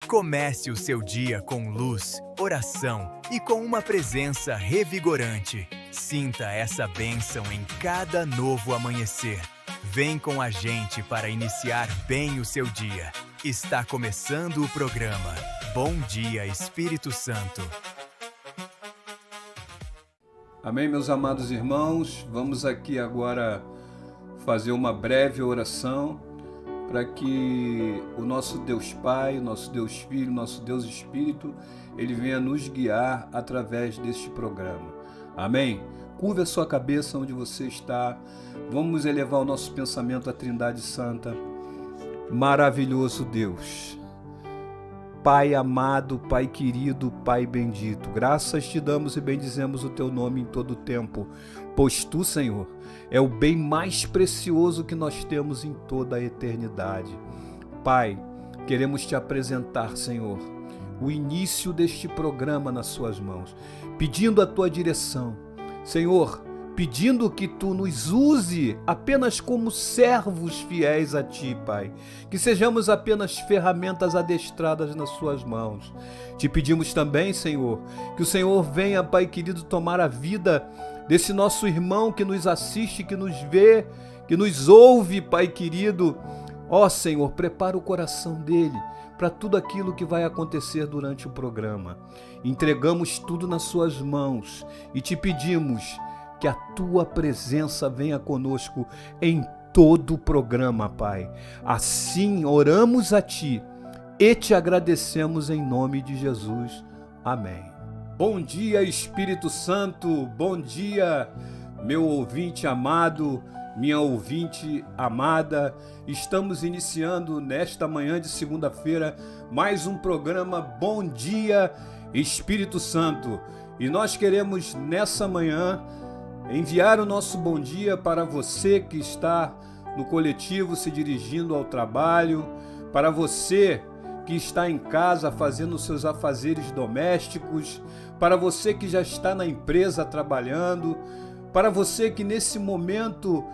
Comece o seu dia com luz, oração e com uma presença revigorante. Sinta essa bênção em cada novo amanhecer. Vem com a gente para iniciar bem o seu dia. Está começando o programa Bom Dia Espírito Santo. Amém, meus amados irmãos. Vamos aqui agora fazer uma breve oração para que o nosso Deus Pai, o nosso Deus Filho, o nosso Deus Espírito, Ele venha nos guiar através deste programa. Amém? Curva a sua cabeça onde você está. Vamos elevar o nosso pensamento à Trindade Santa. Maravilhoso Deus, Pai amado, Pai querido, Pai bendito, graças te damos e bendizemos o teu nome em todo o tempo, pois tu, Senhor, é o bem mais precioso que nós temos em toda a eternidade. Pai, queremos te apresentar, Senhor, o início deste programa nas suas mãos, pedindo a tua direção, Senhor, pedindo que tu nos use apenas como servos fiéis a ti, Pai. Que sejamos apenas ferramentas adestradas nas suas mãos. Te pedimos também, Senhor, que o Senhor venha, Pai querido, tomar a vida desse nosso irmão que nos assiste, que nos vê, que nos ouve, Pai querido. Ó Senhor, prepara o coração dele para tudo aquilo que vai acontecer durante o programa. Entregamos tudo nas suas mãos e te pedimos que a tua presença venha conosco em todo o programa, Pai. Assim oramos a ti e te agradecemos em nome de Jesus. Amém. Bom dia, Espírito Santo. Bom dia, meu ouvinte amado, minha ouvinte amada. Estamos iniciando nesta manhã de segunda-feira mais um programa Bom Dia, Espírito Santo. E nós queremos nessa manhã enviar o nosso bom dia para você que está no coletivo se dirigindo ao trabalho, para você que está em casa fazendo seus afazeres domésticos, para você que já está na empresa trabalhando, para você que nesse momento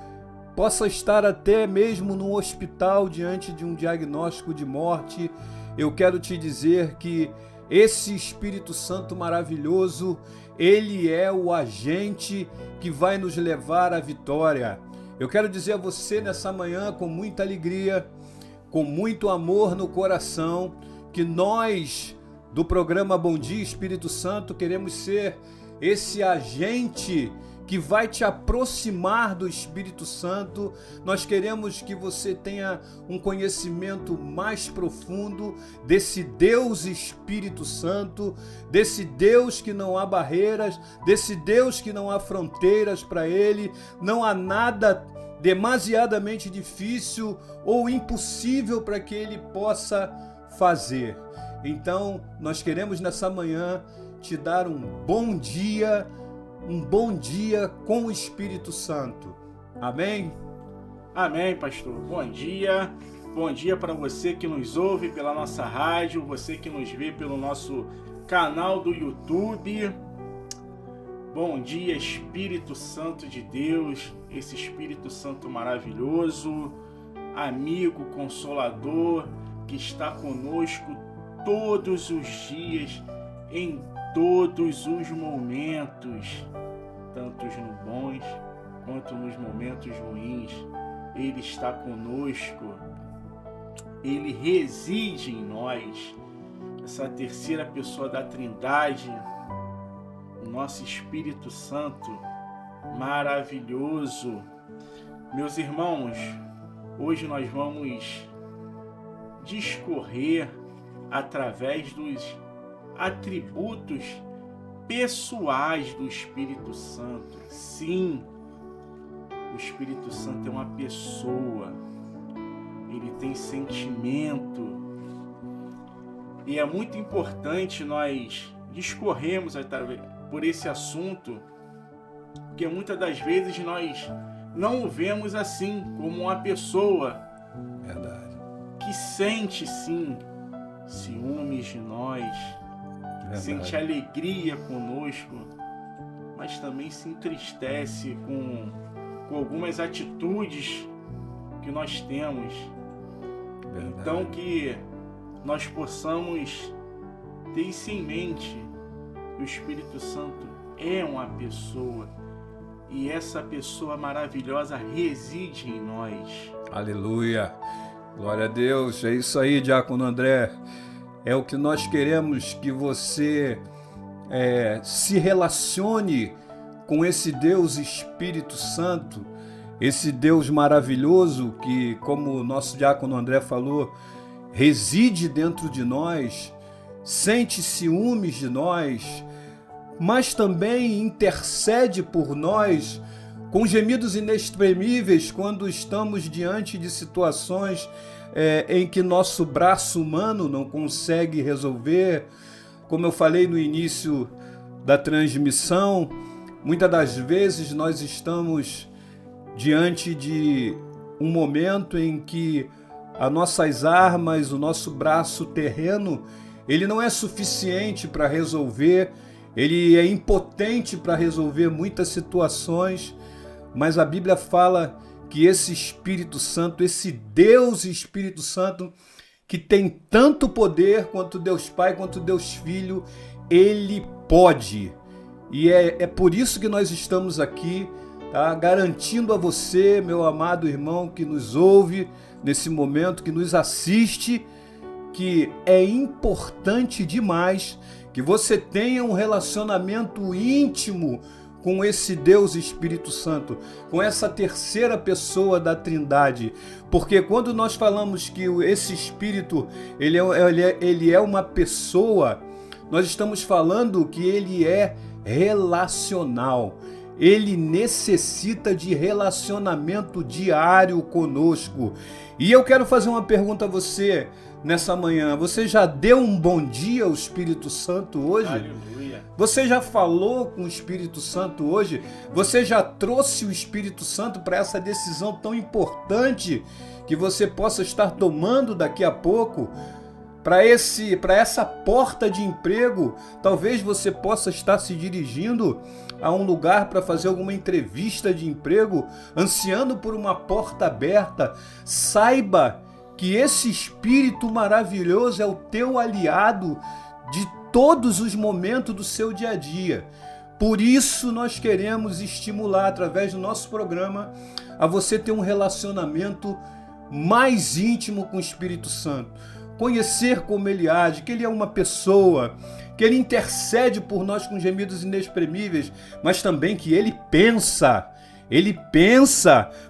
possa estar até mesmo no hospital diante de um diagnóstico de morte. Eu quero te dizer que esse Espírito Santo maravilhoso, ele é o agente que vai nos levar à vitória. Eu quero dizer a você nessa manhã, com muita alegria, com muito amor no coração, que nós do programa Bom Dia Espírito Santo queremos ser esse agente que vai te aproximar do Espírito Santo. Nós queremos que você tenha um conhecimento mais profundo desse Deus Espírito Santo, desse Deus que não há barreiras, desse Deus que não há fronteiras para Ele. Não há nada demasiadamente difícil ou impossível para que Ele possa fazer. Então, nós queremos nessa manhã te dar um bom dia com o Espírito Santo. Amém? Amém, pastor. Bom dia para você que nos ouve pela nossa rádio, você que nos vê pelo nosso canal do YouTube. Bom dia, Espírito Santo de Deus, esse Espírito Santo maravilhoso, amigo, consolador, que está conosco todos os dias, em todos os momentos, tanto nos bons quanto nos momentos ruins. Ele está conosco, Ele reside em nós, essa terceira pessoa da Trindade, o nosso Espírito Santo maravilhoso. Meus irmãos, hoje nós vamos discorrer através dos atributos pessoais do Espírito Santo. Sim, o Espírito Santo é uma pessoa, ele tem sentimento, e é muito importante nós discorrermos por esse assunto, porque muitas das vezes nós não o vemos assim, como uma pessoa. Verdade. Que sente sim ciúmes de nós, sente alegria conosco, mas também se entristece com algumas atitudes que nós temos. Verdade. Então que nós possamos ter isso em mente, que o Espírito Santo é uma pessoa e essa pessoa maravilhosa reside em nós. Aleluia! Glória a Deus! É isso aí, Diácono André. É o que nós queremos, que você se relacione com esse Deus Espírito Santo, esse Deus maravilhoso que, como o nosso Diácono André falou, reside dentro de nós, sente ciúmes de nós, mas também intercede por nós com gemidos inexprimíveis quando estamos diante de situações em que nosso braço humano não consegue resolver. Como eu falei no início da transmissão, muitas das vezes nós estamos diante de um momento em que as nossas armas, o nosso braço terreno, ele não é suficiente para resolver, ele é impotente para resolver muitas situações, mas a Bíblia fala que esse Espírito Santo, esse Deus Espírito Santo, que tem tanto poder quanto Deus Pai, quanto Deus Filho, ele pode. E é por isso que nós estamos aqui, tá? Garantindo a você, meu amado irmão, que nos ouve nesse momento, que nos assiste, que é importante demais que você tenha um relacionamento íntimo com esse Deus Espírito Santo, com essa terceira pessoa da Trindade. Porque quando nós falamos que esse Espírito ele é uma pessoa, nós estamos falando que ele é relacional. Ele necessita de relacionamento diário conosco. E eu quero fazer uma pergunta a você nessa manhã. Você já deu um bom dia ao Espírito Santo hoje? Aleluia. Você já falou com o Espírito Santo hoje? Você já trouxe o Espírito Santo para essa decisão tão importante que você possa estar tomando daqui a pouco? Para essa porta de emprego, talvez você possa estar se dirigindo a um lugar para fazer alguma entrevista de emprego, ansiando por uma porta aberta. Saiba que esse Espírito maravilhoso é o teu aliado de todos os momentos do seu dia a dia. Por isso nós queremos estimular, através do nosso programa, a você ter um relacionamento mais íntimo com o Espírito Santo. Conhecer como ele age, que ele é uma pessoa, que ele intercede por nós com gemidos inexprimíveis, mas também que ele pensa,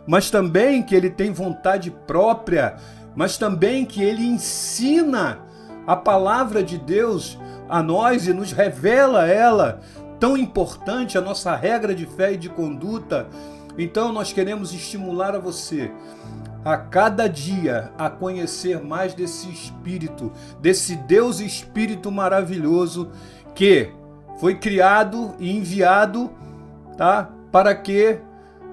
mas também que ele tem vontade própria, mas também que ele ensina a palavra de Deus a nós e nos revela ela, tão importante, a nossa regra de fé e de conduta. Então nós queremos estimular a você a cada dia a conhecer mais desse Espírito, desse Deus Espírito maravilhoso que foi criado e enviado, tá? Para que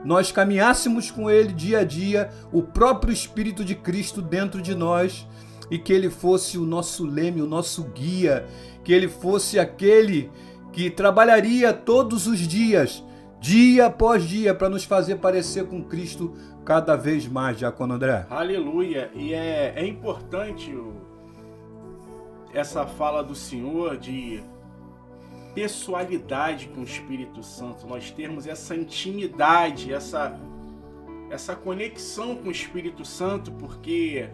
nós caminhássemos com ele dia a dia, o próprio Espírito de Cristo dentro de nós, e que ele fosse o nosso leme, o nosso guia, que ele fosse aquele que trabalharia todos os dias, dia após dia, para nos fazer parecer com Cristo cada vez mais, Diácono André. Aleluia! E é importante essa fala do Senhor de pessoalidade com o Espírito Santo, nós termos essa intimidade, essa conexão com o Espírito Santo, porque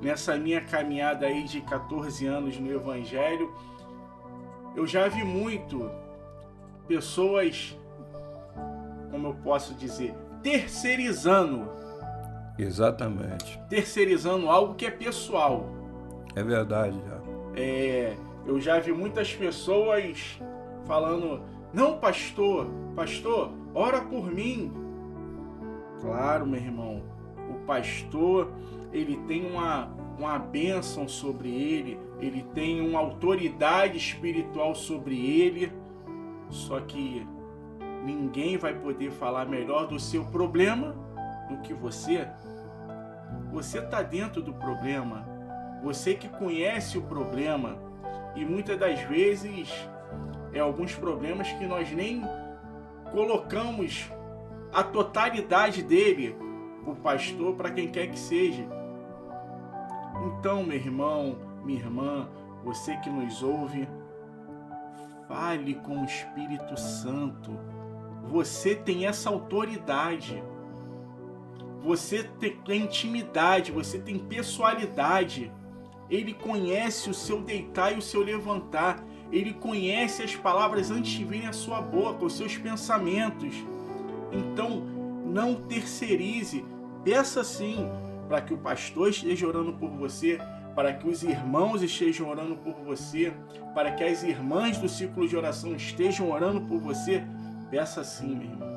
nessa minha caminhada aí de 14 anos no Evangelho, eu já vi muito pessoas, como eu posso dizer, terceirizando. Exatamente. Terceirizando algo que é pessoal. É verdade, já. Eu já vi muitas pessoas falando: não, pastor, ora por mim. Claro, meu irmão, o pastor, ele tem uma bênção sobre ele tem uma autoridade espiritual sobre ele, só que ninguém vai poder falar melhor do seu problema do que você. Você está dentro do problema, você que conhece o problema, e muitas das vezes alguns problemas que nós nem colocamos a totalidade dele para o pastor, para quem quer que seja. Então, meu irmão, minha irmã, você que nos ouve, fale com o Espírito Santo. Você tem essa autoridade. Você tem intimidade, você tem pessoalidade. Ele conhece o seu deitar e o seu levantar. Ele conhece as palavras antes de virem à sua boca, os seus pensamentos. Então, não terceirize. Peça sim para que o pastor esteja orando por você, para que os irmãos estejam orando por você, para que as irmãs do círculo de oração estejam orando por você. Peça sim, meu irmão.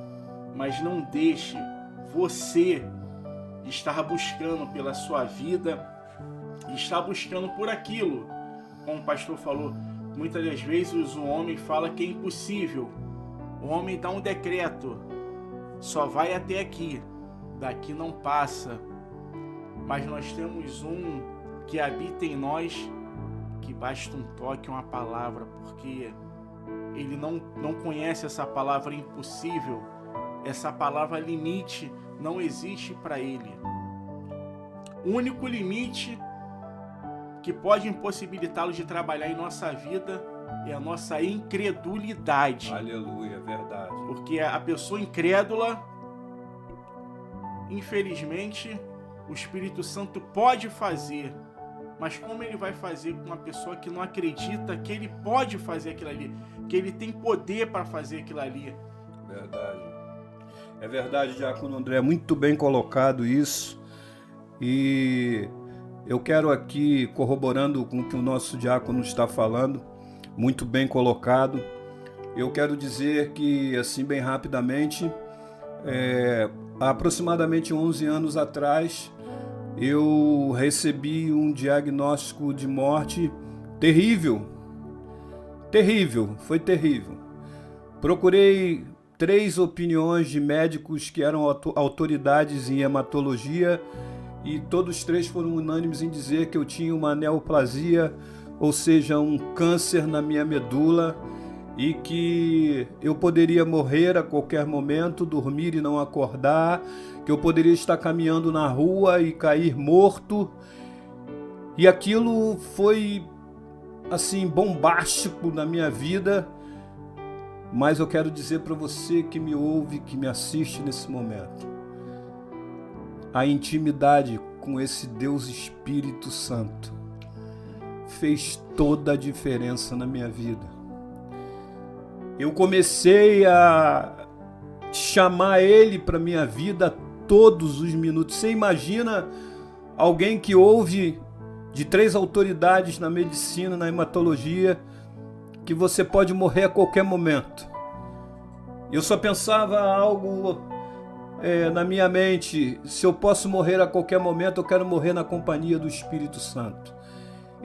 Mas não deixe você estar buscando pela sua vida, estar buscando por aquilo. Como o pastor falou, muitas das vezes o homem fala que é impossível. O homem dá um decreto, só vai até aqui, daqui não passa. Mas nós temos um que habita em nós, que basta um toque, uma palavra, porque ele não conhece essa palavra impossível, essa palavra limite não existe para ele. O único limite que pode impossibilitá-lo de trabalhar em nossa vida é a nossa incredulidade. Aleluia, verdade. Porque a pessoa incrédula, infelizmente, o Espírito Santo pode fazer, mas como ele vai fazer com uma pessoa que não acredita que ele pode fazer aquilo ali, que ele tem poder para fazer aquilo ali? Verdade. É verdade, Diácono André, muito bem colocado isso. E eu quero aqui, corroborando com o que o nosso diácono está falando, muito bem colocado, eu quero dizer que, assim, bem rapidamente, há aproximadamente 11 anos atrás, eu recebi um diagnóstico de morte terrível. Terrível, foi terrível. Procurei 3 opiniões de médicos que eram autoridades em hematologia e todos 3 foram unânimes em dizer que eu tinha uma neoplasia, ou seja, um câncer na minha medula, e que eu poderia morrer a qualquer momento, dormir e não acordar, que eu poderia estar caminhando na rua e cair morto. E aquilo foi, assim, bombástico na minha vida, mas eu quero dizer para você que me ouve, que me assiste nesse momento, a intimidade com esse Deus Espírito Santo fez toda a diferença na minha vida. Eu comecei a chamar Ele para minha vida todos os minutos. Você imagina alguém que ouve de 3 autoridades na medicina, na hematologia, que você pode morrer a qualquer momento. Eu só pensava algo na minha mente: se eu posso morrer a qualquer momento, eu quero morrer na companhia do Espírito Santo.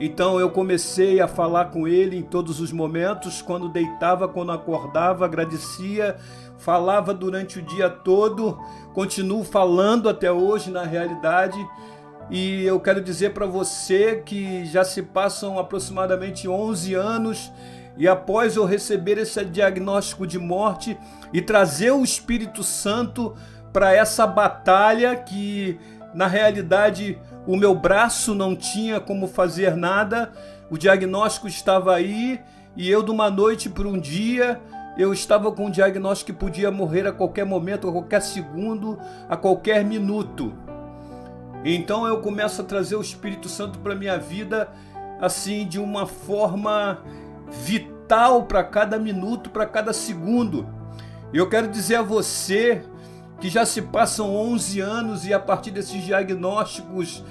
Então eu comecei a falar com Ele em todos os momentos, quando deitava, quando acordava, agradecia, falava durante o dia todo, continuo falando até hoje na realidade. E eu quero dizer para você que já se passam aproximadamente 11 anos e após eu receber esse diagnóstico de morte e trazer o Espírito Santo para essa batalha que, na realidade, o meu braço não tinha como fazer nada, o diagnóstico estava aí e eu, de uma noite para um dia, eu estava com um diagnóstico que podia morrer a qualquer momento, a qualquer segundo, a qualquer minuto. Então eu começo a trazer o Espírito Santo para a minha vida, assim, de uma forma vital para cada minuto, para cada segundo. E eu quero dizer a você que já se passam 11 anos e a partir desses diagnósticos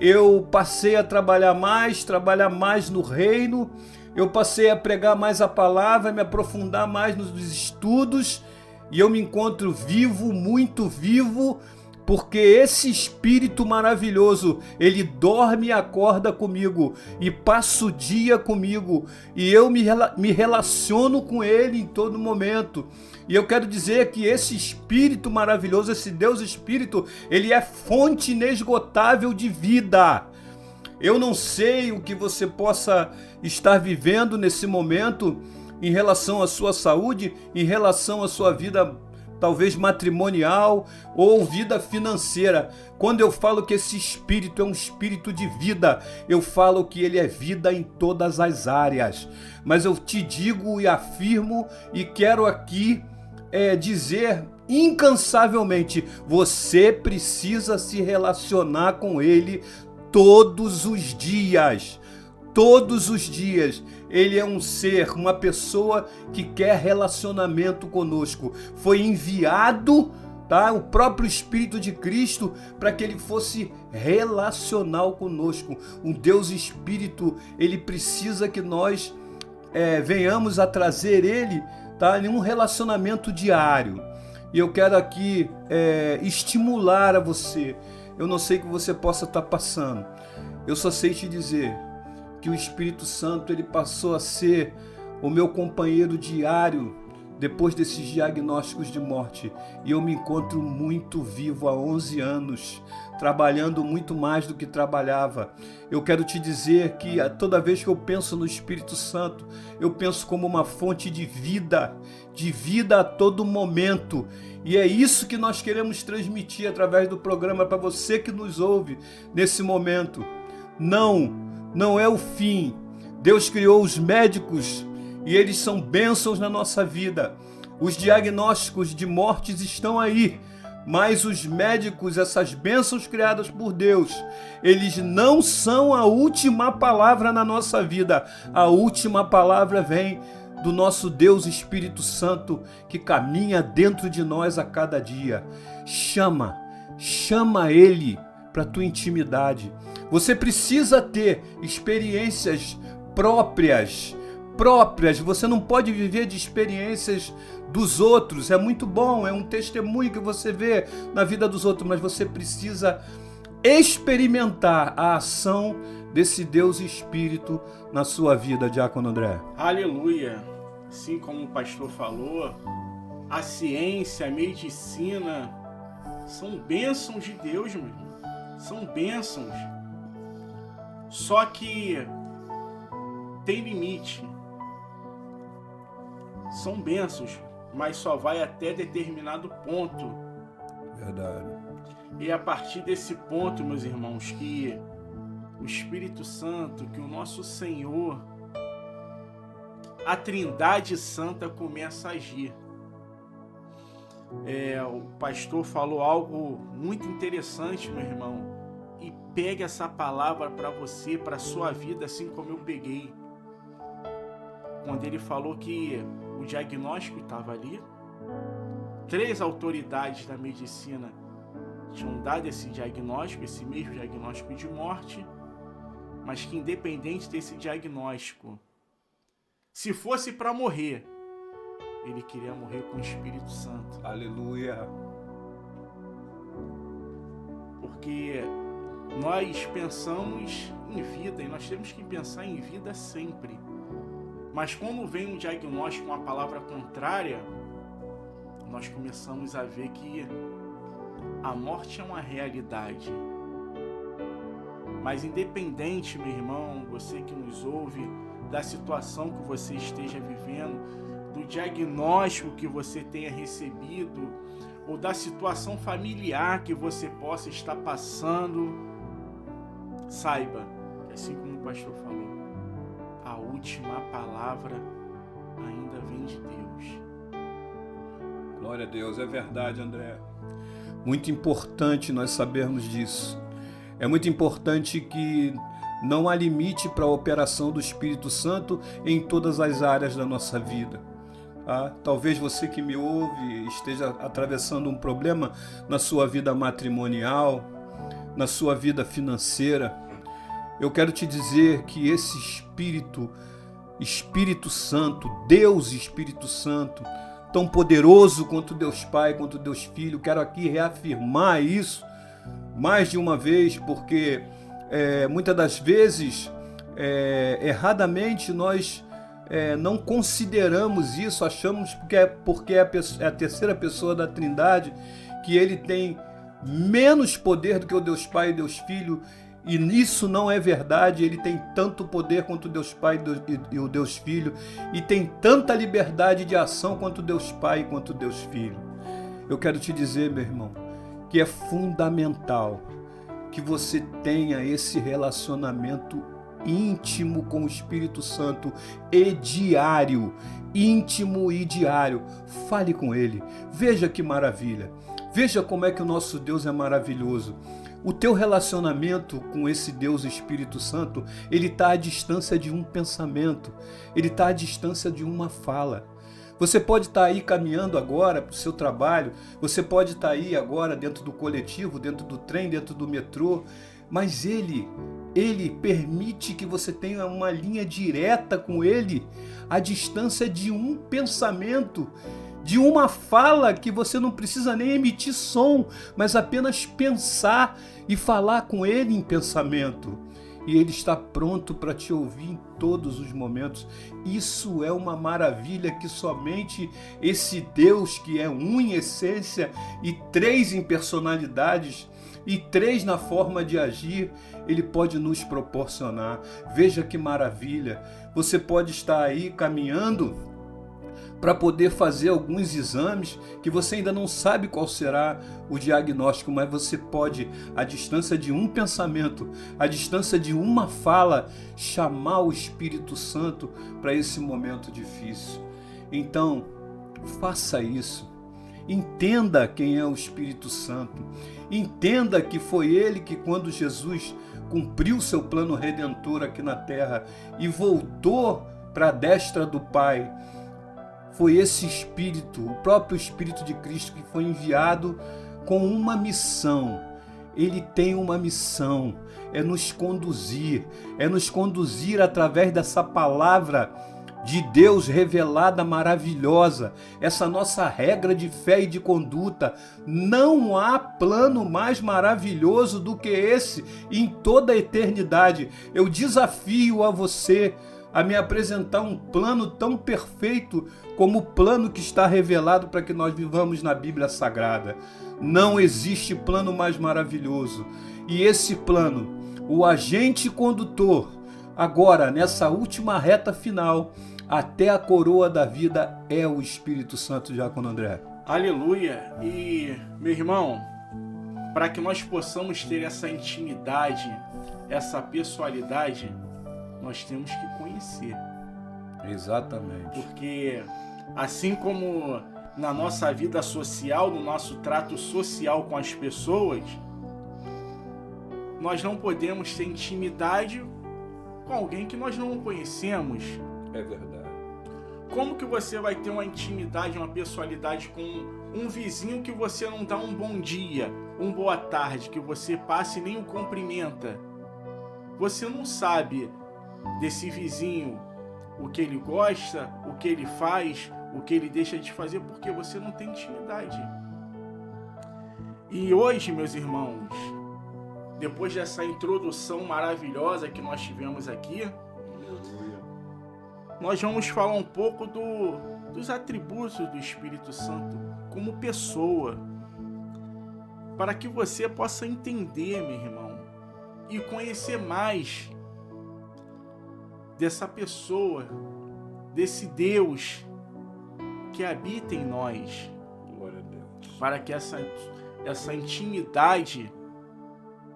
eu passei a trabalhar mais no reino, eu passei a pregar mais a palavra, me aprofundar mais nos estudos e eu me encontro vivo, muito vivo, porque esse Espírito maravilhoso, ele dorme e acorda comigo e passa o dia comigo e eu me relaciono com ele em todo momento. E eu quero dizer que esse Espírito maravilhoso, esse Deus Espírito, ele é fonte inesgotável de vida. Eu não sei o que você possa estar vivendo nesse momento em relação à sua saúde, em relação à sua vida talvez matrimonial ou vida financeira. Quando eu falo que esse espírito é um espírito de vida, eu falo que ele é vida em todas as áreas. Mas eu te digo e afirmo e quero aqui dizer incansavelmente, você precisa se relacionar com ele todos os dias. Todos os dias. Ele é um ser, uma pessoa que quer relacionamento conosco. Foi enviado, tá? O próprio Espírito de Cristo para que ele fosse relacional conosco. Um Deus Espírito, ele precisa que nós venhamos a trazer ele, tá? Em um relacionamento diário. E eu quero aqui estimular a você. Eu não sei o que você possa estar passando. Eu só sei te dizer que o Espírito Santo ele passou a ser o meu companheiro diário depois desses diagnósticos de morte. E eu me encontro muito vivo há 11 anos, trabalhando muito mais do que trabalhava. Eu quero te dizer que toda vez que eu penso no Espírito Santo, eu penso como uma fonte de vida a todo momento. E é isso que nós queremos transmitir através do programa para você que nos ouve nesse momento. Não é o fim. Deus criou os médicos e eles são bênçãos na nossa vida. Os diagnósticos de mortes estão aí, mas os médicos, essas bênçãos criadas por Deus, eles não são a última palavra na nossa vida. A última palavra vem do nosso Deus Espírito Santo que caminha dentro de nós a cada dia. Chama Ele para a tua intimidade. Você precisa ter experiências próprias. Você não pode viver de experiências dos outros. É muito bom, é um testemunho que você vê na vida dos outros, mas você precisa experimentar a ação desse Deus Espírito na sua vida, Diácono André. Aleluia! Assim como o pastor falou, a ciência, a medicina são bênçãos de Deus, meu irmão. São bênçãos. Só que tem limite. São bênçãos, mas só vai até determinado ponto. Verdade. E é a partir desse ponto, meus irmãos, que o Espírito Santo, que o nosso Senhor, a Trindade Santa começa a agir. O pastor falou algo muito interessante, meu irmão, e pegue essa palavra para você, para a sua vida, assim como eu peguei. Quando ele falou que o diagnóstico estava ali, 3 autoridades da medicina tinham dado esse diagnóstico, esse mesmo diagnóstico de morte, mas que independente desse diagnóstico, se fosse para morrer, ele queria morrer com o Espírito Santo. Aleluia! Porque nós pensamos em vida e nós temos que pensar em vida sempre. Mas quando vem um diagnóstico, uma palavra contrária, nós começamos a ver que a morte é uma realidade. Mas independente, meu irmão, você que nos ouve, da situação que você esteja vivendo, do diagnóstico que você tenha recebido, ou da situação familiar que você possa estar passando, saiba, assim como o pastor falou, a última palavra ainda vem de Deus. Glória a Deus, é verdade, André. Muito importante nós sabermos disso. É muito importante que não há limite para a operação do Espírito Santo em todas as áreas da nossa vida. Talvez você que me ouve esteja atravessando um problema na sua vida matrimonial, na sua vida financeira. Eu quero te dizer que esse Espírito Santo, Deus Espírito Santo, tão poderoso quanto Deus Pai, quanto Deus Filho, quero aqui reafirmar isso mais de uma vez, porque muitas das vezes, erradamente, nós não consideramos isso, achamos porque é a terceira pessoa da Trindade, que ele tem menos poder do que o Deus Pai e Deus Filho, e isso não é verdade. Ele tem tanto poder quanto o Deus Pai e o Deus Filho, e tem tanta liberdade de ação quanto o Deus Pai e quanto o Deus Filho. eu quero te dizer, meu irmão, que é fundamental que você tenha esse relacionamento íntimo com o Espírito Santo e diário, íntimo e diário. Fale com Ele, veja que maravilha, veja como é que o nosso Deus é maravilhoso. O teu relacionamento com esse Deus Espírito Santo, ele está à distância de um pensamento, ele está à distância de uma fala. Você pode estar aí caminhando agora para o seu trabalho, você pode estar aí agora dentro do coletivo, dentro do trem, dentro do metrô, mas ele permite que você tenha uma linha direta com ele, à distância de um pensamento, de uma fala que você não precisa nem emitir som, mas apenas pensar e falar com ele em pensamento. E ele está pronto para te ouvir em todos os momentos. Isso é uma maravilha que somente esse Deus, que é um em essência e três em personalidades e três na forma de agir, ele pode nos proporcionar. Veja que maravilha! Você pode estar aí caminhando para poder fazer alguns exames que você ainda não sabe qual será o diagnóstico, mas você pode, à distância de um pensamento, à distância de uma fala, chamar o Espírito Santo para esse momento difícil. Então, faça isso. Entenda quem é o Espírito Santo. Entenda que foi ele que, quando Jesus cumpriu seu plano redentor aqui na terra e voltou para a destra do Pai, foi esse Espírito, o próprio Espírito de Cristo, que foi enviado com uma missão. Ele tem uma missão, é nos conduzir através dessa palavra de Deus revelada maravilhosa, essa nossa regra de fé e de conduta. Não há plano mais maravilhoso do que esse em toda a eternidade. Eu desafio a você a me apresentar um plano tão perfeito como o plano que está revelado para que nós vivamos na Bíblia Sagrada. Não existe plano mais maravilhoso. E esse plano, o agente condutor, agora nessa última reta final, até a coroa da vida, é o Espírito Santo, Diácono André. Aleluia! E, meu irmão, para que nós possamos ter essa intimidade, essa pessoalidade, nós temos que conhecer. Exatamente. Porque assim como na nossa vida social, no nosso trato social com as pessoas, nós não podemos ter intimidade com alguém que nós não conhecemos. É verdade. Como que você vai ter uma intimidade, uma pessoalidade com um vizinho que você não dá um bom dia, um boa tarde, que você passe e nem o cumprimenta? Você não sabe desse vizinho, o que ele gosta, o que ele faz, o que ele deixa de fazer, porque você não tem intimidade. E hoje, meus irmãos, depois dessa introdução maravilhosa que nós tivemos aqui, nós vamos falar um pouco dos atributos do Espírito Santo como pessoa, para que você possa entender, meu irmão, e conhecer mais dessa pessoa, desse Deus que habita em nós. Glória a Deus. Para que essa intimidade,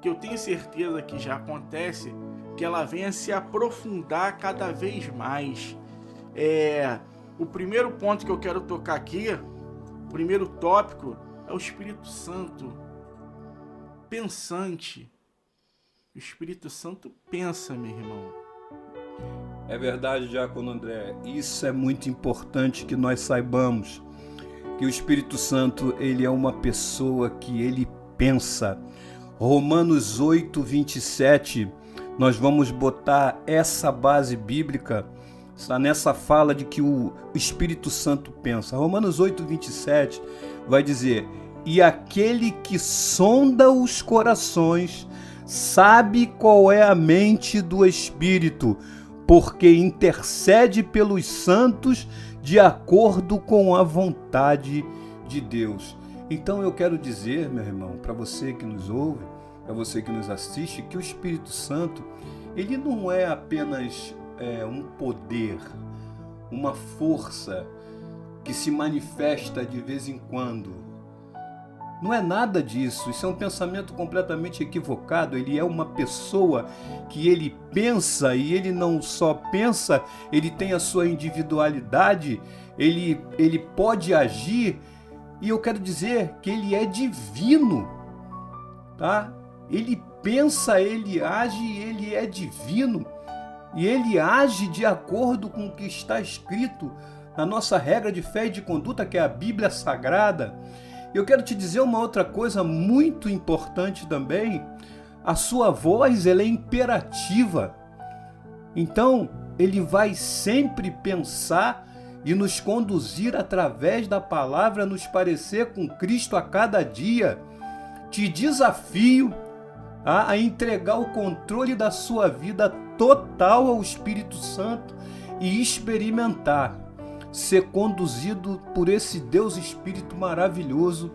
que eu tenho certeza que já acontece, que ela venha se aprofundar cada vez mais. O primeiro ponto que eu quero tocar aqui, o primeiro tópico, é o Espírito Santo pensante. O Espírito Santo pensa, meu irmão. É verdade, Diácono André. Isso é muito importante que nós saibamos, que o Espírito Santo, ele é uma pessoa que ele pensa. Romanos 8, 27, nós vamos botar essa base bíblica nessa fala de que o Espírito Santo pensa. Romanos 8, 27 vai dizer: e aquele que sonda os corações sabe qual é a mente do Espírito, porque intercede pelos santos de acordo com a vontade de Deus. Então eu quero dizer, meu irmão, para você que nos ouve, para você que nos assiste, que o Espírito Santo, ele não é apenas um poder, uma força que se manifesta de vez em quando. Não é nada disso, isso é um pensamento completamente equivocado. Ele é uma pessoa que ele pensa, e ele não só pensa, ele tem a sua individualidade, ele pode agir, e eu quero dizer que ele é divino, tá? Ele pensa, ele age, ele é divino, e ele age de acordo com o que está escrito na nossa regra de fé e de conduta, que é a Bíblia Sagrada. Eu quero te dizer uma outra coisa muito importante também. A sua voz, ela é imperativa. Então, ele vai sempre pensar e nos conduzir através da palavra, nos parecer com Cristo a cada dia. Te desafio a entregar o controle da sua vida total ao Espírito Santo e experimentar ser conduzido por esse Deus Espírito maravilhoso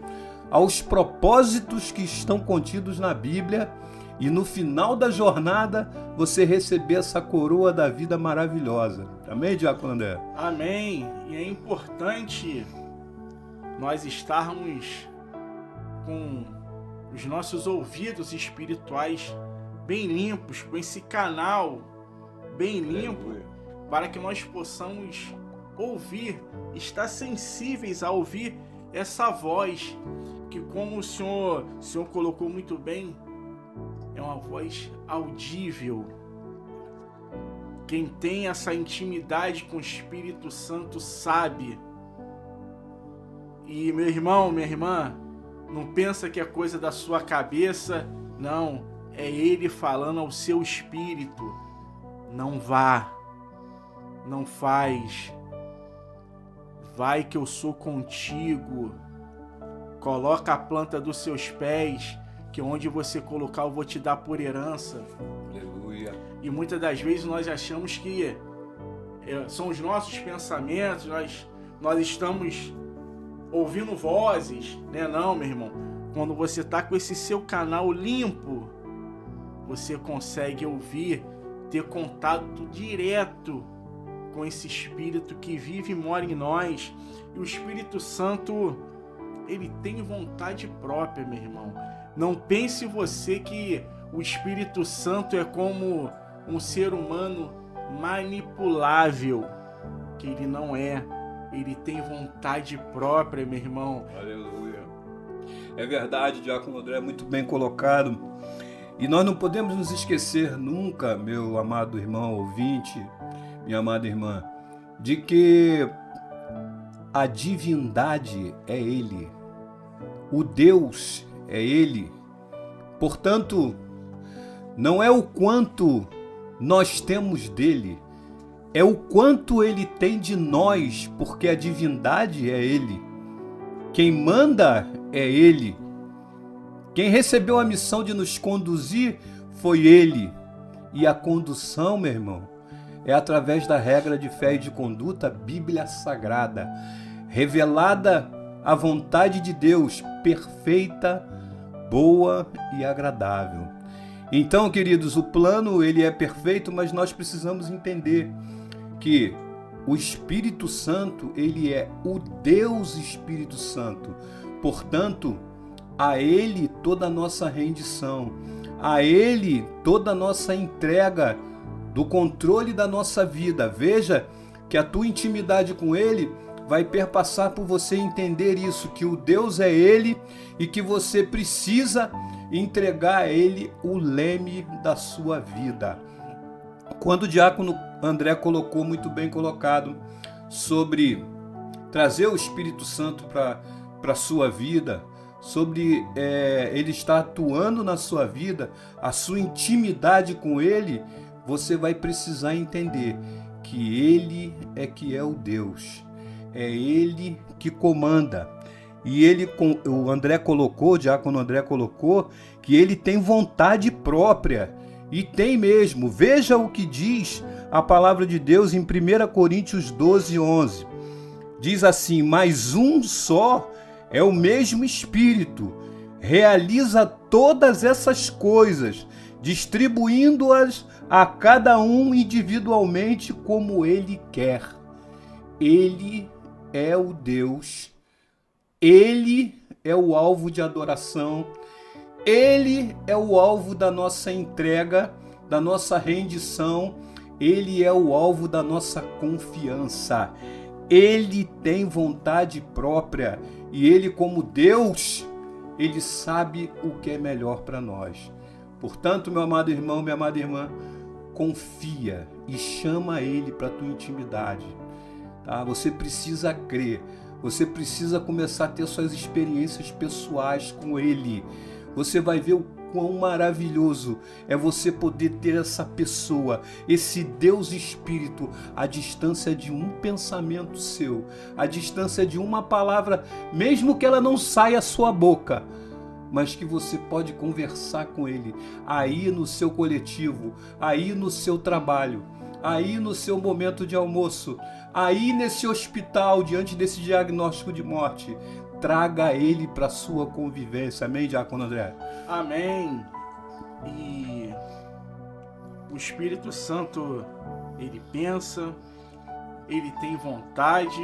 aos propósitos que estão contidos na Bíblia, e no final da jornada você receber essa coroa da vida maravilhosa. Amém, Diácono André? Amém. E é importante nós estarmos com os nossos ouvidos espirituais bem limpos, com esse canal bem limpo, para que nós possamos ouvir, estar sensíveis a ouvir essa voz, que, como o senhor colocou muito bem, é uma voz audível. Quem tem essa intimidade com o Espírito Santo sabe. E meu irmão, minha irmã, não pensa que é coisa da sua cabeça, não, é Ele falando ao seu espírito. Não vá, não faz, vai que eu sou contigo. Coloca a planta dos seus pés, que onde você colocar eu vou te dar por herança. Aleluia. E muitas das vezes nós achamos que são os nossos pensamentos, nós estamos ouvindo vozes, né? Não, meu irmão. Quando você está com esse seu canal limpo, você consegue ouvir, ter contato direto com esse Espírito que vive e mora em nós. E o Espírito Santo, ele tem vontade própria, meu irmão. Não pense você que o Espírito Santo é como um ser humano manipulável, que ele não é. Ele tem vontade própria, meu irmão. Aleluia. É verdade, Diácono André, muito bem colocado. E nós não podemos nos esquecer nunca, meu amado irmão ouvinte, minha amada irmã, de que a divindade é Ele, o Deus é Ele. Portanto, não é o quanto nós temos dele, é o quanto ele tem de nós, porque a divindade é Ele. Quem manda é Ele. Quem recebeu a missão de nos conduzir foi Ele. E a condução, meu irmão, é através da regra de fé e de conduta, Bíblia Sagrada, revelada a vontade de Deus, perfeita, boa e agradável. Então, queridos, o plano ele é perfeito, mas nós precisamos entender que o Espírito Santo, ele é o Deus Espírito Santo. Portanto, a Ele toda a nossa rendição, a Ele toda a nossa entrega do controle da nossa vida. Veja que a tua intimidade com Ele vai perpassar por você entender isso, que o Deus é Ele e que você precisa entregar a Ele o leme da sua vida. Quando o Diácono André colocou, muito bem colocado, sobre trazer o Espírito Santo para a sua vida, sobre ele estar atuando na sua vida, a sua intimidade com Ele, você vai precisar entender que Ele é que é o Deus, é Ele que comanda. E o André colocou, o Diácono André colocou, que Ele tem vontade própria, e tem mesmo. Veja o que diz a palavra de Deus em 1 Coríntios 12, 11. Diz assim: mas um só é o mesmo Espírito, realiza todas essas coisas, distribuindo-as a cada um individualmente como Ele quer. Ele é o Deus, Ele é o alvo de adoração, Ele é o alvo da nossa entrega, da nossa rendição, Ele é o alvo da nossa confiança. Ele tem vontade própria e Ele, como Deus, Ele sabe o que é melhor para nós. Portanto, meu amado irmão, minha amada irmã, confia e chama Ele para a tua intimidade. Tá? Você precisa crer, você precisa começar a ter suas experiências pessoais com Ele. Você vai ver o quão maravilhoso é você poder ter essa pessoa, esse Deus Espírito, à distância de um pensamento seu, à distância de uma palavra, mesmo que ela não saia da sua boca, mas que você pode conversar com Ele, aí no seu coletivo, aí no seu trabalho, aí no seu momento de almoço, aí nesse hospital, diante desse diagnóstico de morte. Traga Ele para a sua convivência. Amém, Diácono André? Amém. E o Espírito Santo, Ele pensa, Ele tem vontade.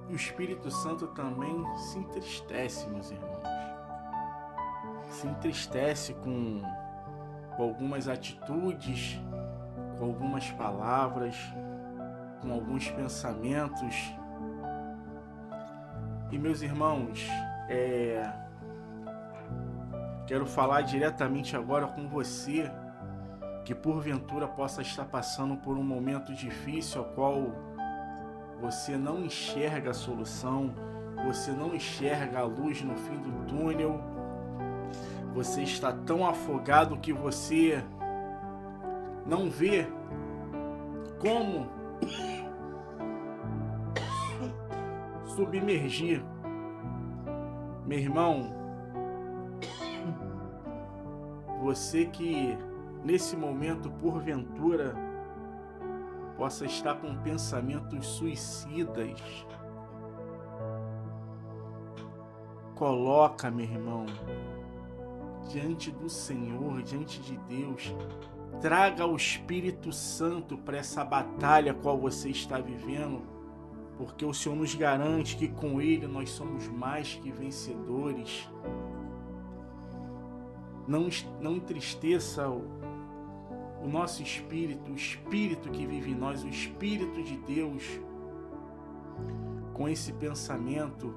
E o Espírito Santo também se entristece, meus irmãos. Se entristece com algumas atitudes, com algumas palavras, com alguns pensamentos. E, meus irmãos, quero falar diretamente agora com você que porventura possa estar passando por um momento difícil, ao qual você não enxerga a solução, você não enxerga a luz no fim do túnel, você está tão afogado que você não vê como submergir. Meu irmão, você que nesse momento porventura possa estar com pensamentos suicidas, coloca, meu irmão, diante do Senhor, diante de Deus. Traga o Espírito Santo para essa batalha qual você está vivendo, porque o Senhor nos garante que com Ele nós somos mais que vencedores. Não entristeça o nosso espírito, o Espírito que vive em nós, o Espírito de Deus, com esse pensamento,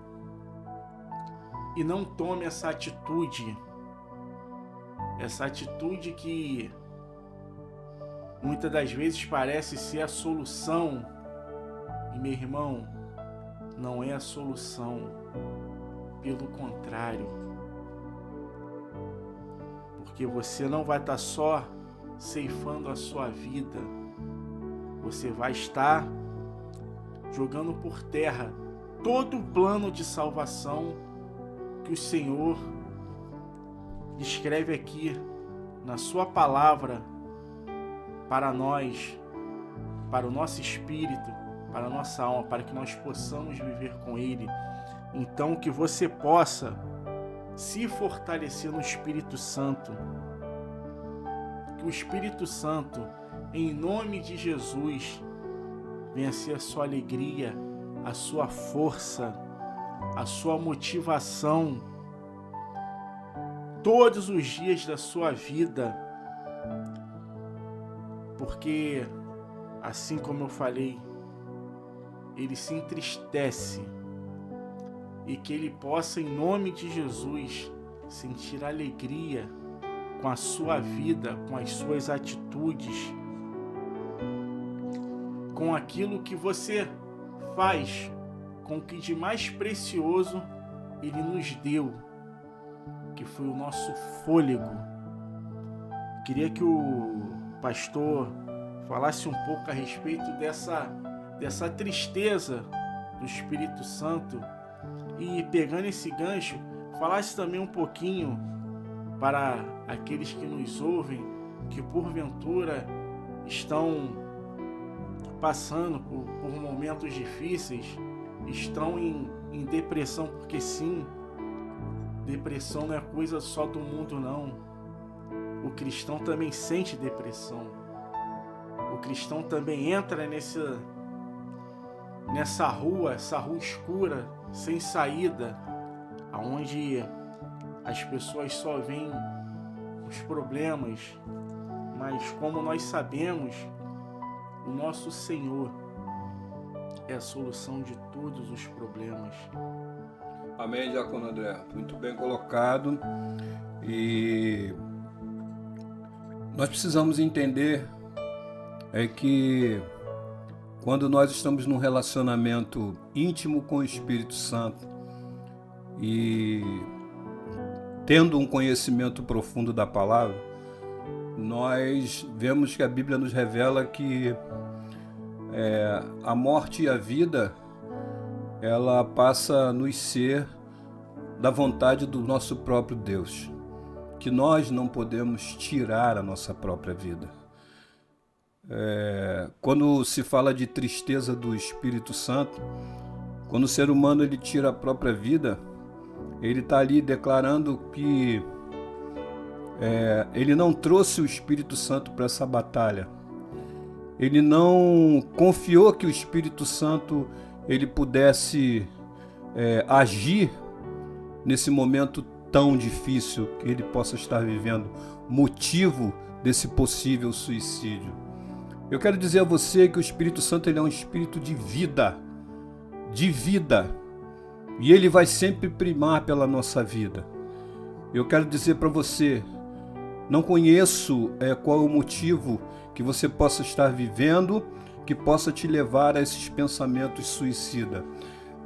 e não tome essa atitude que muitas das vezes parece ser a solução. E, meu irmão, não é a solução, pelo contrário, porque você não vai estar só ceifando a sua vida, você vai estar jogando por terra todo o plano de salvação que o Senhor escreve aqui na sua palavra para nós, para o nosso espírito, para a nossa alma, para que nós possamos viver com Ele. Então, que você possa se fortalecer no Espírito Santo. Que o Espírito Santo, em nome de Jesus, venha ser a sua alegria, a sua força, a sua motivação, todos os dias da sua vida. Porque, assim como eu falei, Ele se entristece, e que Ele possa, em nome de Jesus, sentir alegria com a sua vida, com as suas atitudes, com aquilo que você faz, com o que de mais precioso Ele nos deu, que foi o nosso fôlego. Queria que o pastor falasse um pouco a respeito dessa tristeza do Espírito Santo, e, pegando esse gancho, falasse também um pouquinho para aqueles que nos ouvem, que porventura estão passando por momentos difíceis, estão em depressão, porque sim, depressão não é coisa só do mundo, não. O cristão também sente depressão. O cristão também entra nessa rua, essa rua escura, sem saída, aonde as pessoas só veem os problemas, mas como nós sabemos, o nosso Senhor é a solução de todos os problemas. Amém, Diácono André. Muito bem colocado. E nós precisamos entender que quando nós estamos num relacionamento íntimo com o Espírito Santo e tendo um conhecimento profundo da palavra, nós vemos que a Bíblia nos revela que a morte e a vida, ela passa a nos ser da vontade do nosso próprio Deus, que nós não podemos tirar a nossa própria vida. Quando se fala de tristeza do Espírito Santo, quando o ser humano ele tira a própria vida, ele está ali declarando que ele não trouxe o Espírito Santo para essa batalha. Ele não confiou que o Espírito Santo ele pudesse agir nesse momento tão difícil que ele possa estar vivendo, motivo desse possível suicídio. Eu quero dizer a você que o Espírito Santo ele é um espírito de vida, e ele vai sempre primar pela nossa vida. Eu quero dizer para você, não conheço qual é o motivo que você possa estar vivendo, que possa te levar a esses pensamentos suicidas,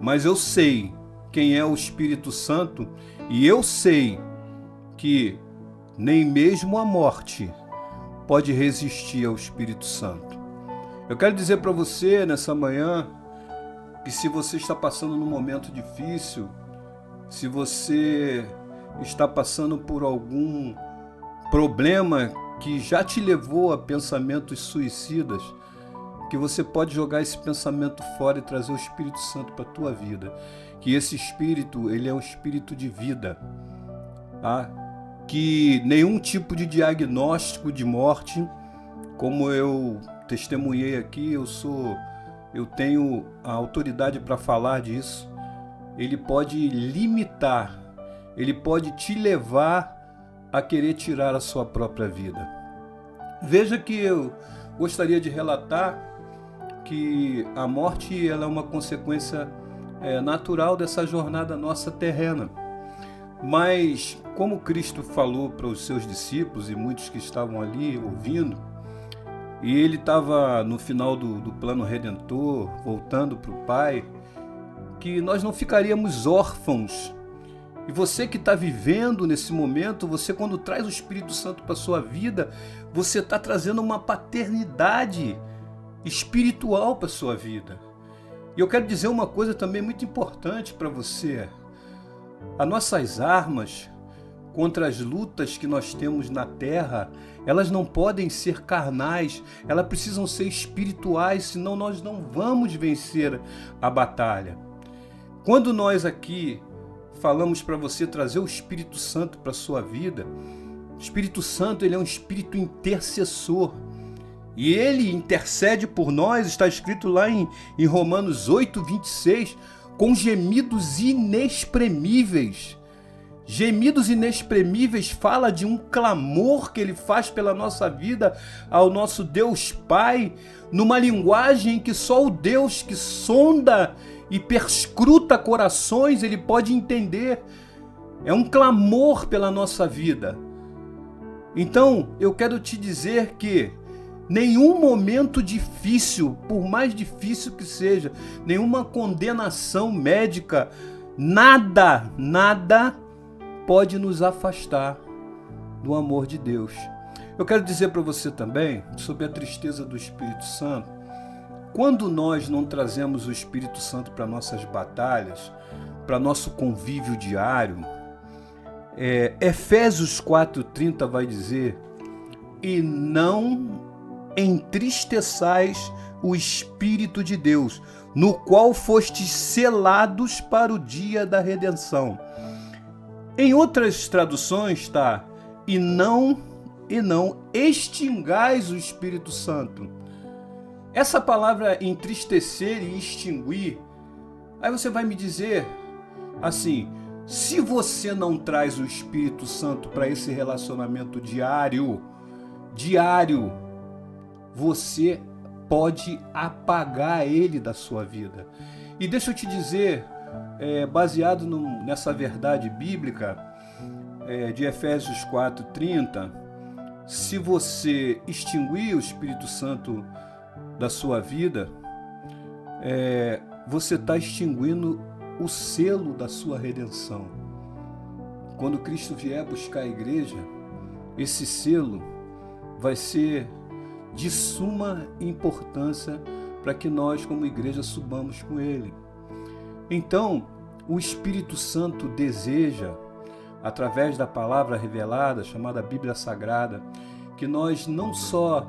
mas eu sei quem é o Espírito Santo e eu sei que nem mesmo a morte pode resistir ao Espírito Santo. Eu quero dizer para você nessa manhã que se você está passando num momento difícil, se você está passando por algum problema que já te levou a pensamentos suicidas, que você pode jogar esse pensamento fora e trazer o Espírito Santo para a tua vida. Que esse Espírito, ele é um Espírito de vida. Tá? Que nenhum tipo de diagnóstico de morte, como eu testemunhei aqui, eu tenho a autoridade para falar disso, ele pode limitar, ele pode te levar a querer tirar a sua própria vida. Veja que eu gostaria de relatar que a morte ela é uma consequência natural dessa jornada nossa terrena. Mas, como Cristo falou para os seus discípulos e muitos que estavam ali ouvindo, e ele estava no final do plano redentor, voltando para o Pai, que nós não ficaríamos órfãos. E você que está vivendo nesse momento, você quando traz o Espírito Santo para a sua vida, você está trazendo uma paternidade espiritual para a sua vida. E eu quero dizer uma coisa também muito importante para você. As nossas armas contra as lutas que nós temos na terra, elas não podem ser carnais, elas precisam ser espirituais, senão nós não vamos vencer a batalha. Quando nós aqui falamos para você trazer o Espírito Santo para a sua vida, o Espírito Santo ele é um espírito intercessor. E ele intercede por nós, está escrito lá em Romanos 8:26, com gemidos inexprimíveis. Gemidos inexprimíveis fala de um clamor que ele faz pela nossa vida ao nosso Deus Pai, numa linguagem que só o Deus que sonda e perscruta corações, ele pode entender. É um clamor pela nossa vida. Então, eu quero te dizer que nenhum momento difícil, por mais difícil que seja, nenhuma condenação médica, nada pode nos afastar do amor de Deus. Eu quero dizer para você também sobre a tristeza do Espírito Santo. Quando nós não trazemos o Espírito Santo para nossas batalhas, para nosso convívio diário, Efésios 4:30 vai dizer: e não entristeçais o Espírito de Deus, no qual fostes selados para o dia da redenção. Em outras traduções está: e não extingais o Espírito Santo. Essa palavra entristecer e extinguir, aí você vai me dizer assim, se você não traz o Espírito Santo para esse relacionamento diário, você pode apagar ele da sua vida. E deixa eu te dizer, baseado nessa verdade bíblica de Efésios 4:30, se você extinguir o Espírito Santo da sua vida, você está extinguindo o selo da sua redenção. Quando Cristo vier buscar a igreja, esse selo vai ser de suma importância para que nós, como igreja, subamos com ele. Então, o Espírito Santo deseja, através da palavra revelada, chamada Bíblia Sagrada, que nós não só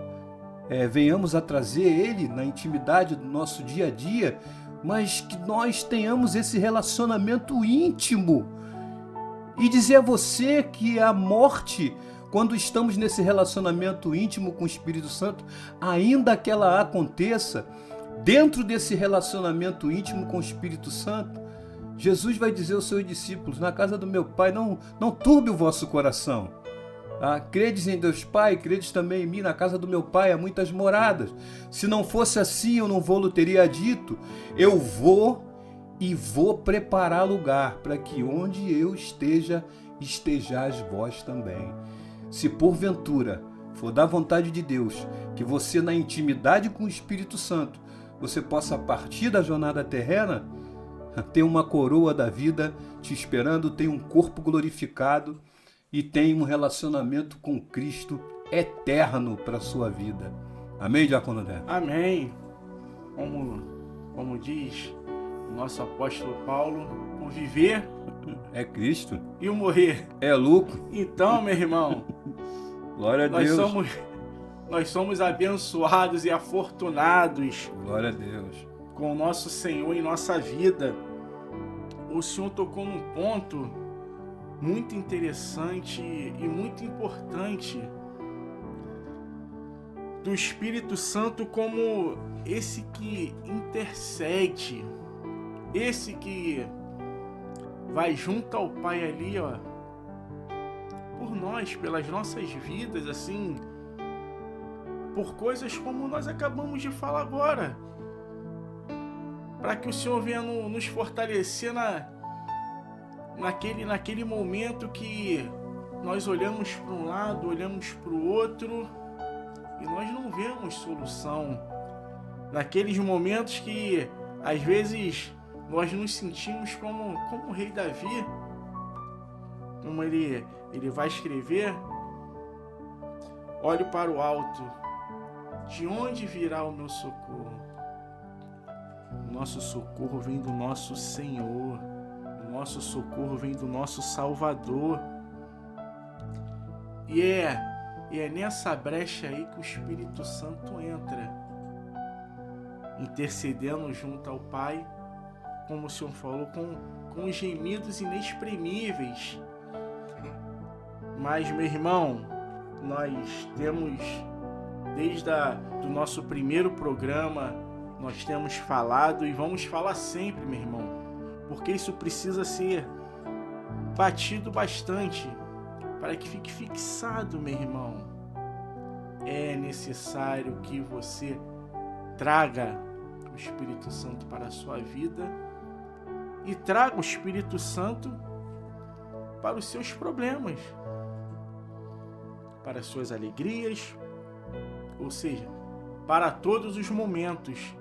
venhamos a trazer ele na intimidade do nosso dia a dia, mas que nós tenhamos esse relacionamento íntimo. E dizer a você que a morte, quando estamos nesse relacionamento íntimo com o Espírito Santo, ainda que ela aconteça, dentro desse relacionamento íntimo com o Espírito Santo, Jesus vai dizer aos seus discípulos, na casa do meu Pai, não turbe o vosso coração. Credes em Deus Pai, credes também em mim, na casa do meu Pai há muitas moradas. Se não fosse assim, eu não vou-lhe teria dito. Eu vou e vou preparar lugar para que onde eu esteja, estejais vós também. Se porventura for da vontade de Deus, que você na intimidade com o Espírito Santo, você possa partir da jornada terrena, ter uma coroa da vida te esperando, tem um corpo glorificado, e tem um relacionamento com Cristo eterno para a sua vida. Amém, Diácono André? Amém. Como diz o nosso apóstolo Paulo, o viver é Cristo e o morrer é lucro. Então, meu irmão, glória a Deus. Nós somos abençoados e afortunados. Glória a Deus. Com o nosso Senhor em nossa vida. O Senhor tocou num ponto muito interessante e muito importante do Espírito Santo como esse que intercede, esse que vai junto ao Pai ali, por nós, pelas nossas vidas, assim, por coisas como nós acabamos de falar agora, para que o Senhor venha nos fortalecer naquele momento que nós olhamos para um lado, olhamos para o outro e nós não vemos solução. Naqueles momentos que às vezes nós nos sentimos como o rei Davi, como ele vai escrever: olho para o alto, de onde virá o meu socorro? O nosso socorro vem do nosso Senhor. Nosso socorro vem do nosso Salvador. E é nessa brecha aí que o Espírito Santo entra, intercedendo junto ao Pai, como o Senhor falou, com gemidos inexprimíveis. Mas, meu irmão, nós temos, desde do nosso primeiro programa, nós temos falado e vamos falar sempre, meu irmão, porque isso precisa ser batido bastante para que fique fixado, meu irmão. É necessário que você traga o Espírito Santo para a sua vida e traga o Espírito Santo para os seus problemas, para as suas alegrias, ou seja, para todos os momentos.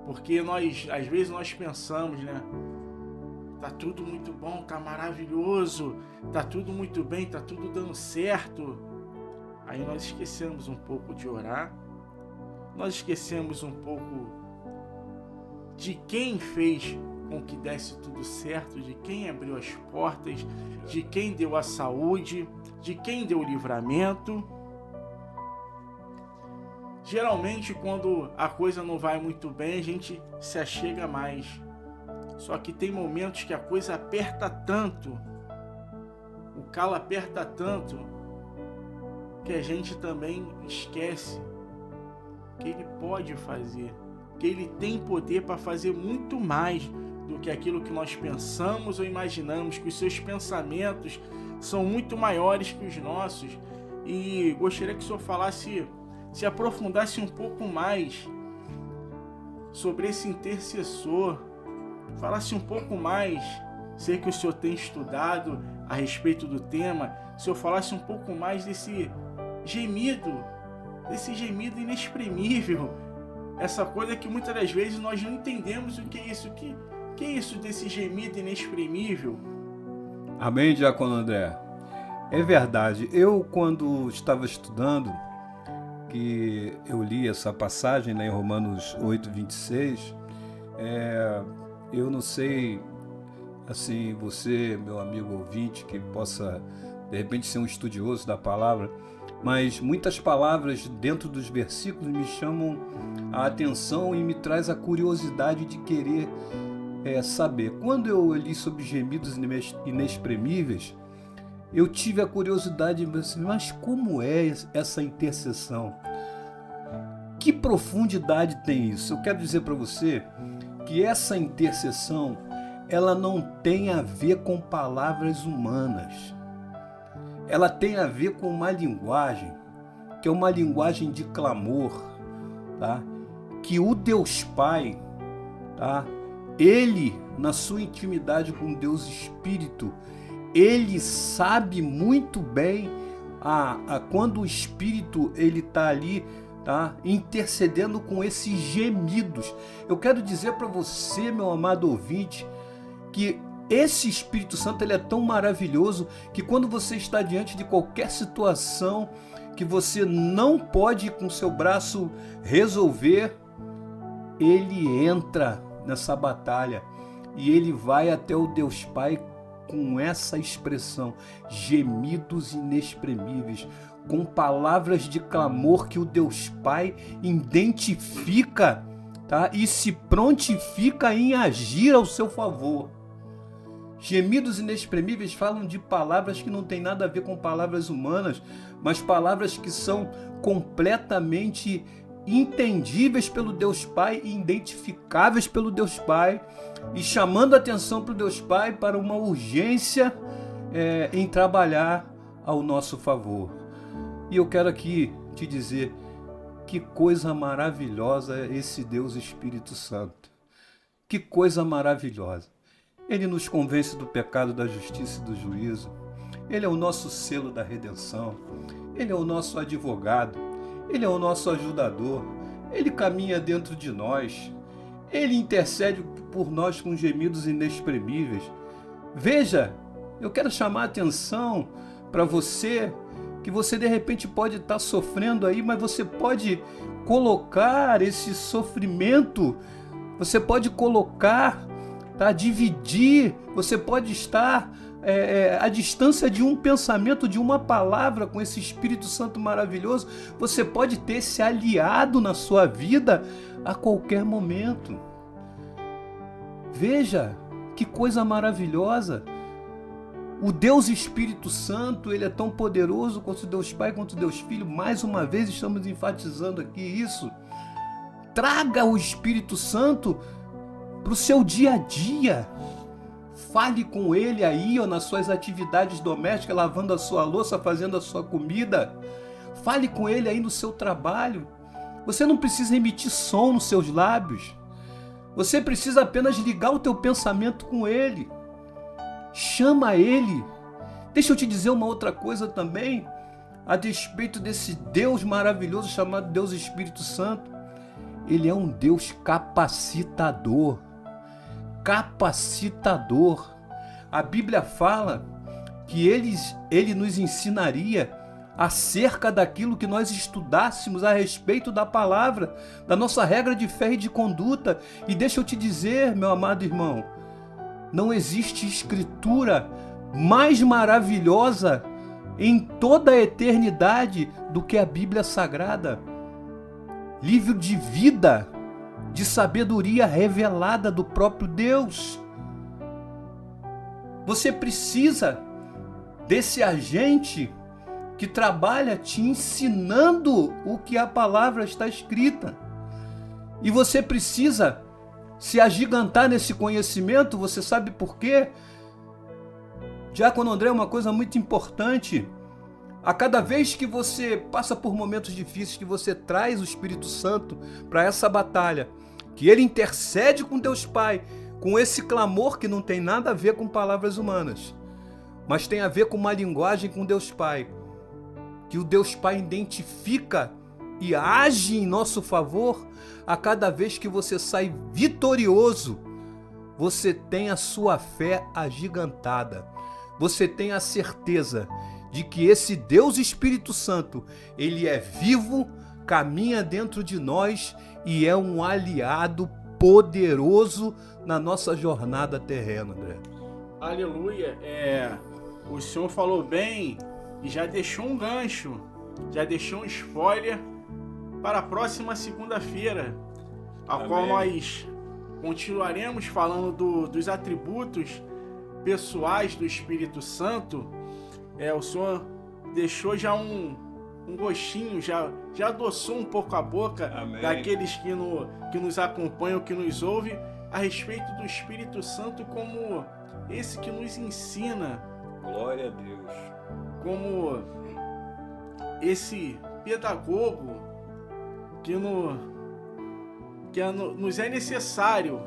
Porque às vezes nós pensamos, né? Tá tudo muito bom, tá maravilhoso, tá tudo muito bem, tá tudo dando certo. Aí nós esquecemos um pouco de orar, nós esquecemos um pouco de quem fez com que desse tudo certo, de quem abriu as portas, de quem deu a saúde, de quem deu o livramento. Geralmente, quando a coisa não vai muito bem, a gente se achega mais. Só que tem momentos que a coisa aperta tanto, o calo aperta tanto, que a gente também esquece que Ele pode fazer, que Ele tem poder para fazer muito mais do que aquilo que nós pensamos ou imaginamos, que os seus pensamentos são muito maiores que os nossos. E gostaria que o Senhor falasse, se aprofundasse um pouco mais sobre esse intercessor, falasse um pouco mais, sei que o Senhor tem estudado a respeito do tema, se o Senhor falasse um pouco mais desse gemido inexprimível, essa coisa que muitas das vezes nós não entendemos o que é isso, que é isso desse gemido inexprimível. Amém, Diácono André? É verdade. Eu, quando estava estudando, que eu li essa passagem, né, em Romanos 8, 26, eu não sei, assim, você, meu amigo ouvinte, que possa, de repente, ser um estudioso da palavra, mas muitas palavras dentro dos versículos me chamam a atenção e me traz a curiosidade de querer saber. Quando eu li sobre gemidos inexprimíveis, eu tive a curiosidade de pensar, mas como é essa intercessão? Que profundidade tem isso? Eu quero dizer para você que essa intercessão, ela não tem a ver com palavras humanas. Ela tem a ver com uma linguagem, que é uma linguagem de clamor, tá? Que o Deus Pai, tá? Ele, na sua intimidade com Deus Espírito, ele sabe muito bem quando o Espírito ele está ali, tá, intercedendo com esses gemidos. Eu quero dizer para você, meu amado ouvinte, que esse Espírito Santo ele é tão maravilhoso que quando você está diante de qualquer situação que você não pode com seu braço resolver, ele entra nessa batalha e ele vai até o Deus Pai com essa expressão, gemidos inexprimíveis, com palavras de clamor que o Deus Pai identifica, tá? E se prontifica em agir ao seu favor. Gemidos inexprimíveis falam de palavras que não tem nada a ver com palavras humanas, mas palavras que são completamente entendíveis pelo Deus Pai e identificáveis pelo Deus Pai, e chamando a atenção para o Deus Pai para uma urgência em trabalhar ao nosso favor. E eu quero aqui te dizer que coisa maravilhosa é esse Deus Espírito Santo. Que coisa maravilhosa. Ele nos convence do pecado, da justiça e do juízo. Ele é o nosso selo da redenção. Ele é o nosso advogado. Ele é o nosso ajudador. Ele caminha dentro de nós. Ele intercede por nós com gemidos inexprimíveis. Veja, eu quero chamar a atenção para você, que você de repente pode estar sofrendo aí, mas você pode colocar esse sofrimento, você pode colocar, tá, dividir, você pode estar à distância de um pensamento, de uma palavra com esse Espírito Santo maravilhoso. Você pode ter esse aliado na sua vida a qualquer momento. Veja que coisa maravilhosa. O Deus Espírito Santo, ele é tão poderoso quanto Deus Pai, quanto Deus Filho. Mais uma vez estamos enfatizando aqui isso. Traga o Espírito Santo para o seu dia a dia. Fale com ele aí, nas suas atividades domésticas, lavando a sua louça, fazendo a sua comida. Fale com ele aí no seu trabalho. Você não precisa emitir som nos seus lábios. Você precisa apenas ligar o teu pensamento com ele. Chama ele. Deixa eu te dizer uma outra coisa também, a despeito desse Deus maravilhoso chamado Deus Espírito Santo. Ele é um Deus capacitador. Capacitador. A Bíblia fala que ele nos ensinaria acerca daquilo que nós estudássemos a respeito da palavra, da nossa regra de fé e de conduta. E deixa eu te dizer, meu amado irmão, não existe escritura mais maravilhosa em toda a eternidade do que a Bíblia Sagrada. Livro de vida, de sabedoria revelada do próprio Deus. Você precisa desse agente que trabalha te ensinando o que a palavra está escrita. E você precisa se agigantar nesse conhecimento. Você sabe por quê? Diácono André, uma coisa muito importante. A cada vez que você passa por momentos difíceis, que você traz o Espírito Santo para essa batalha, que ele intercede com Deus Pai, com esse clamor que não tem nada a ver com palavras humanas, mas tem a ver com uma linguagem com Deus Pai, que o Deus Pai identifica e age em nosso favor. A cada vez que você sai vitorioso, você tem a sua fé agigantada. Você tem a certeza de que esse Deus Espírito Santo, ele é vivo, caminha dentro de nós e é um aliado poderoso na nossa jornada terrena, André. Aleluia. O senhor falou bem e já deixou um gancho, já deixou um spoiler para a próxima segunda-feira, a qual nós continuaremos falando dos atributos pessoais do Espírito Santo. O senhor deixou já um gostinho, já adoçou um pouco a boca. Amém. Daqueles que nos acompanham, que nos ouvem, a respeito do Espírito Santo como esse que nos ensina. Glória a Deus. Como esse pedagogo que nos é necessário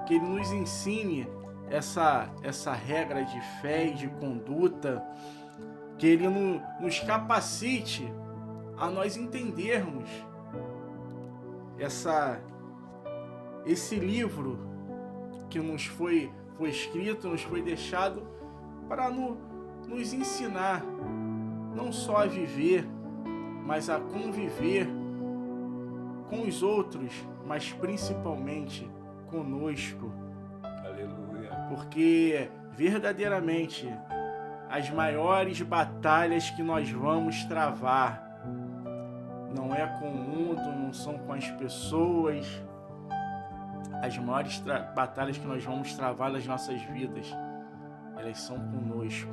que ele nos ensine essa regra de fé e de conduta, que ele nos capacite a nós entendermos esse livro que nos foi escrito, nos foi deixado para nos ensinar não só a viver, mas a conviver com os outros, mas principalmente conosco. Porque verdadeiramente as maiores batalhas que nós vamos travar não é com o mundo, não são com as pessoas. As maiores batalhas que nós vamos travar nas nossas vidas, elas são conosco.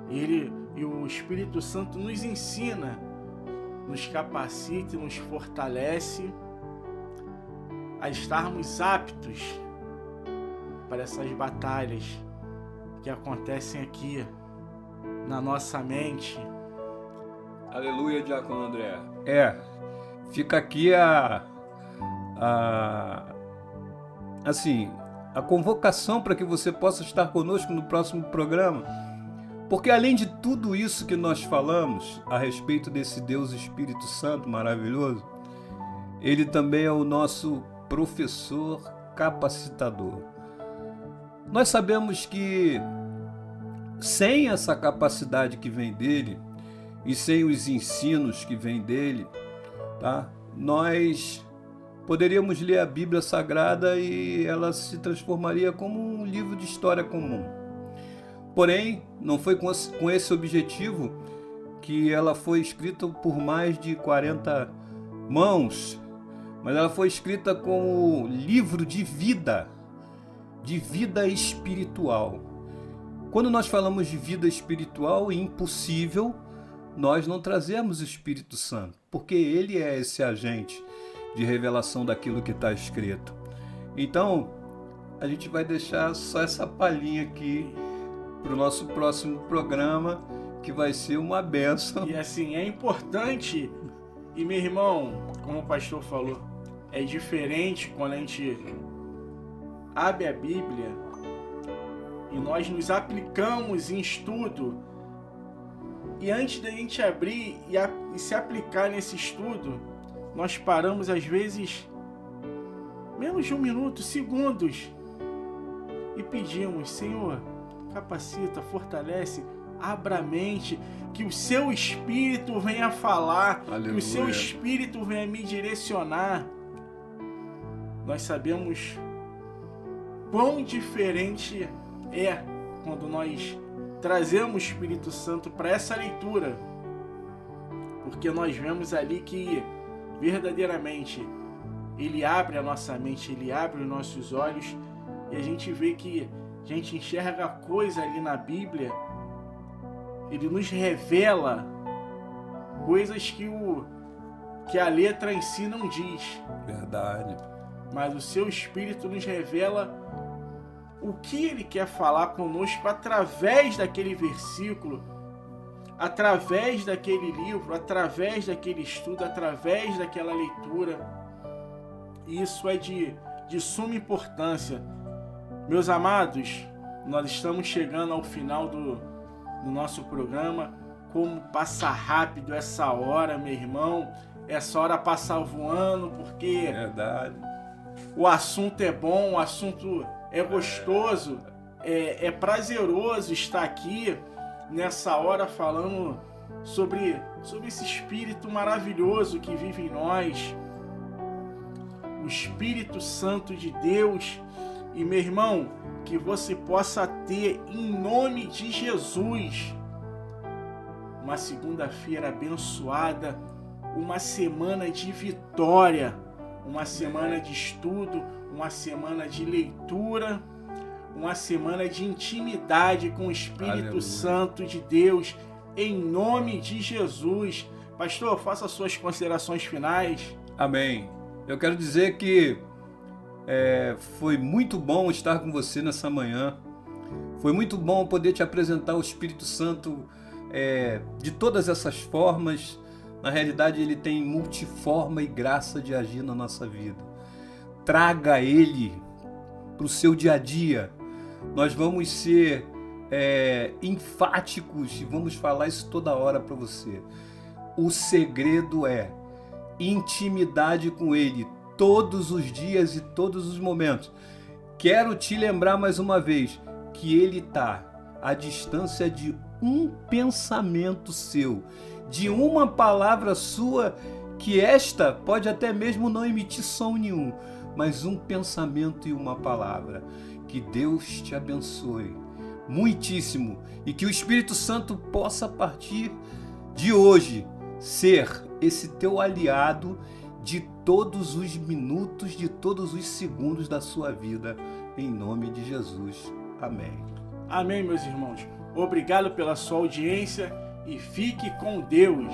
E o Espírito Santo nos ensina, nos capacita e nos fortalece a estarmos aptos para essas batalhas que acontecem aqui na nossa mente. Aleluia, Diácono André. Fica aqui a convocação para que você possa estar conosco no próximo programa, porque além de tudo isso que nós falamos a respeito desse Deus Espírito Santo maravilhoso, ele também é o nosso professor capacitador. Nós sabemos que sem essa capacidade que vem dele e sem os ensinos que vêm dele, tá? Nós poderíamos ler a Bíblia Sagrada e ela se transformaria como um livro de história comum. Porém, não foi com esse objetivo que ela foi escrita por mais de 40 mãos, mas ela foi escrita como livro de vida espiritual. Quando nós falamos de vida espiritual, é impossível nós não trazermos o Espírito Santo, porque ele é esse agente de revelação daquilo que está escrito. Então, a gente vai deixar só essa palhinha aqui para o nosso próximo programa, que vai ser uma bênção. E assim, é importante, e meu irmão, como o pastor falou, é diferente quando a gente abre a Bíblia e nós nos aplicamos em estudo, e antes da gente abrir e se aplicar nesse estudo, nós paramos às vezes menos de 1 minuto, segundos, e pedimos: Senhor, capacita, fortalece, abra a mente, que o seu Espírito venha falar, Aleluia. Que o seu Espírito venha me direcionar. Nós sabemos quão diferente é quando nós trazemos o Espírito Santo para essa leitura, porque nós vemos ali que verdadeiramente ele abre a nossa mente, ele abre os nossos olhos, e a gente vê que a gente enxerga coisa ali na Bíblia ele nos revela coisas que a letra em si não diz. Verdade. Mas o seu Espírito nos revela o que ele quer falar conosco através daquele versículo, através daquele livro, através daquele estudo, através daquela leitura. E isso é de suma importância. Meus amados, nós estamos chegando ao final do nosso programa. Como passa rápido essa hora, meu irmão. Essa hora passa voando, porque Verdade. o assunto é bom, o assunto é gostoso, é prazeroso estar aqui nessa hora falando sobre esse Espírito maravilhoso que vive em nós, o Espírito Santo de Deus. E, meu irmão, que você possa ter, em nome de Jesus, uma segunda-feira abençoada, uma semana de vitória, uma semana de estudo, uma semana de leitura, uma semana de intimidade com o Espírito Aleluia. Santo de Deus, em nome de Jesus. Pastor, faça suas considerações finais. Amém. Eu quero dizer que foi muito bom estar com você nessa manhã. Foi muito bom poder te apresentar o Espírito Santo de todas essas formas. Na realidade, ele tem multiforma e graça de agir na nossa vida. Traga ele para o seu dia a dia. Nós vamos ser enfáticos e vamos falar isso toda hora para você. O segredo é intimidade com ele todos os dias e todos os momentos. Quero te lembrar mais uma vez que ele está à distância de um pensamento seu, de uma palavra sua, que esta pode até mesmo não emitir som nenhum, mas um pensamento e uma palavra. Que Deus te abençoe muitíssimo e que o Espírito Santo possa, a partir de hoje, ser esse teu aliado de todos os minutos, de todos os segundos da sua vida, em nome de Jesus. Amém. Amém, meus irmãos. Obrigado pela sua audiência e fique com Deus.